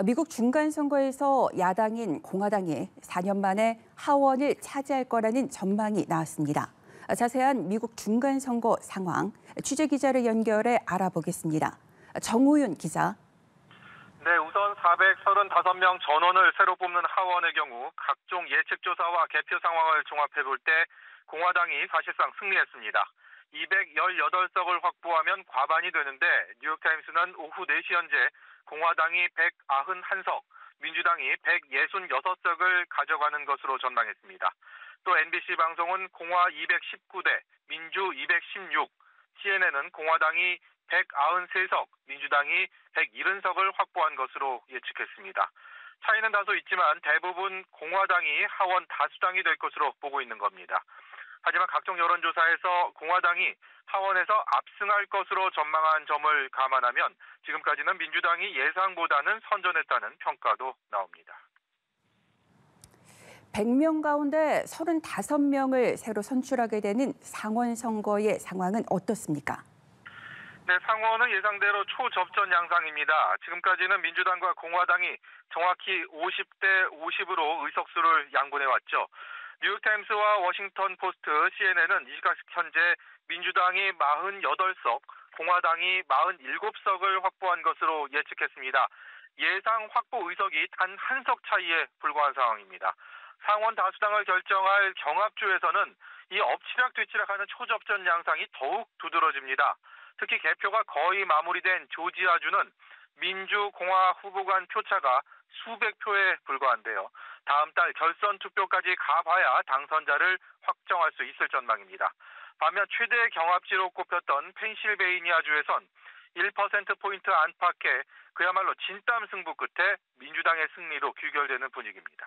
미국 중간선거에서 야당인 공화당이 4년 만에 하원을 차지할 거라는 전망이 나왔습니다. 자세한 미국 중간선거 상황, 취재기자를 연결해 알아보겠습니다. 정호윤 기자. 네, 우선 435명 전원을 새로 뽑는 하원의 경우 각종 예측조사와 개표 상황을 종합해볼 때 공화당이 사실상 승리했습니다. 218석을 확보하면 과반이 되는데 뉴욕타임스는 오후 4시 현재 공화당이 191석, 민주당이 166석을 가져가는 것으로 전망했습니다. 또 NBC 방송은 공화 219대, 민주 216, CNN은 공화당이 193석, 민주당이 170석을 확보한 것으로 예측했습니다. 차이는 다소 있지만 대부분 공화당이 하원 다수당이 될 것으로 보고 있는 겁니다. 하지만 각종 여론조사에서 공화당이 하원에서 압승할 것으로 전망한 점을 감안하면 지금까지는 민주당이 예상보다는 선전했다는 평가도 나옵니다. 100명 가운데 35명을 새로 선출하게 되는 상원 선거의 상황은 어떻습니까? 네, 상원은 예상대로 초접전 양상입니다. 지금까지는 민주당과 공화당이 정확히 50대 50으로 의석수를 양분해왔죠. 뉴욕타임스와 워싱턴 포스트, CNN은 이 시각 현재 민주당이 48석, 공화당이 47석을 확보한 것으로 예측했습니다. 예상 확보 의석이 단 한 석 차이에 불과한 상황입니다. 상원 다수당을 결정할 경합주에서는 이 엎치락뒤치락하는 초접전 양상이 더욱 두드러집니다. 특히 개표가 거의 마무리된 조지아주는 민주, 공화 후보 간 표차가 수백 표에 불과한데요. 다음 달 결선 투표까지 가봐야 당선자를 확정할 수 있을 전망입니다. 반면 최대 경합지로 꼽혔던 펜실베이니아주에선 1%포인트 안팎의 그야말로 진땀 승부 끝에 민주당의 승리로 귀결되는 분위기입니다.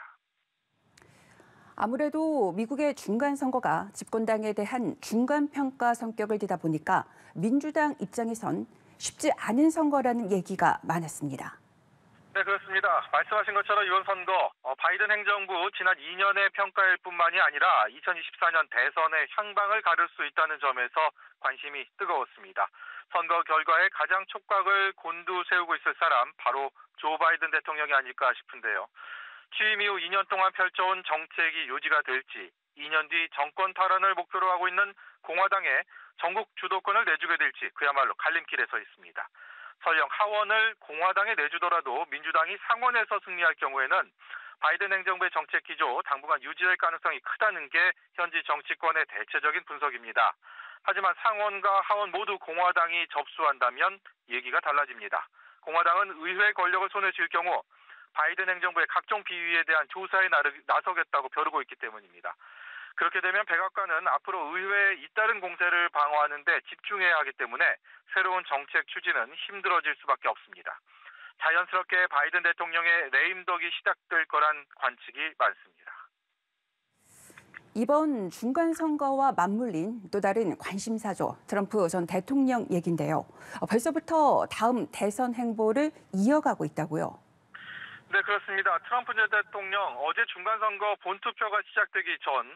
아무래도 미국의 중간선거가 집권당에 대한 중간평가 성격을 띠다 보니까 민주당 입장에선 쉽지 않은 선거라는 얘기가 많았습니다. 네, 그렇습니다. 말씀하신 것처럼 이번 선거 바이든 행정부 지난 2년의 평가일 뿐만이 아니라 2024년 대선의 향방을 가를 수 있다는 점에서 관심이 뜨거웠습니다. 선거 결과에 가장 촉각을 곤두세우고 있을 사람 바로 조 바이든 대통령이 아닐까 싶은데요. 취임 이후 2년 동안 펼쳐온 정책이 유지가 될지, 2년 뒤 정권 탈환을 목표로 하고 있는 공화당에 전국 주도권을 내주게 될지 그야말로 갈림길에 서 있습니다. 설령 하원을 공화당에 내주더라도 민주당이 상원에서 승리할 경우에는 바이든 행정부의 정책 기조 당분간 유지할 가능성이 크다는 게 현지 정치권의 대체적인 분석입니다. 하지만 상원과 하원 모두 공화당이 접수한다면 얘기가 달라집니다. 공화당은 의회 권력을 손에 쥘 경우 바이든 행정부의 각종 비위에 대한 조사에 나서겠다고 벼르고 있기 때문입니다. 그렇게 되면 백악관은 앞으로 의회에 잇따른 공세를 방어하는 데 집중해야 하기 때문에 새로운 정책 추진은 힘들어질 수밖에 없습니다. 자연스럽게 바이든 대통령의 레임덕이 시작될 거란 관측이 많습니다. 이번 중간선거와 맞물린 또 다른 관심사죠. 트럼프 전 대통령 얘긴데요. 벌써부터 다음 대선 행보를 이어가고 있다고요. 네, 그렇습니다. 트럼프 전 대통령 어제 중간선거 본투표가 시작되기 전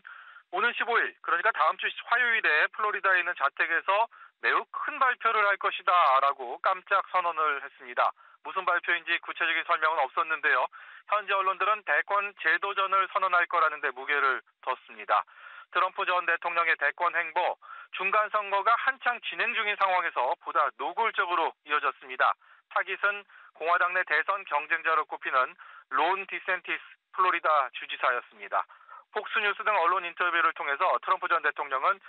오는 15일, 그러니까 다음 주 화요일에 플로리다에 있는 자택에서 매우 큰 발표를 할 것이다 라고 깜짝 선언을 했습니다. 무슨 발표인지 구체적인 설명은 없었는데요. 현지 언론들은 대권 재도전을 선언할 거라는 데 무게를 뒀습니다. 트럼프 전 대통령의 대권 행보, 중간선거가 한창 진행 중인 상황에서 보다 노골적으로 이어졌습니다. 타깃은 공화당 내 대선 경쟁자로 꼽히는 론 디센티스 플로리다 주지사였습니다. 폭스뉴스 등 언론 인터뷰를 통해서 트럼프 전 대통령은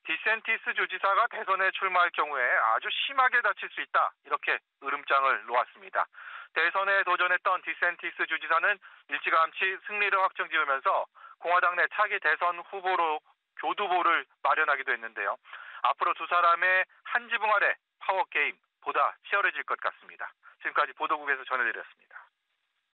디센티스 주지사가 대선에 출마할 경우에 아주 심하게 다칠 수 있다, 이렇게 으름장을 놓았습니다. 대선에 도전했던 디센티스 주지사는 일찌감치 승리를 확정지으면서 공화당 내 차기 대선 후보로 교두보를 마련하기도 했는데요. 앞으로 두 사람의 한 지붕 아래 파워게임 보다 치열해질 것 같습니다. 지금까지 보도국에서 전해드렸습니다.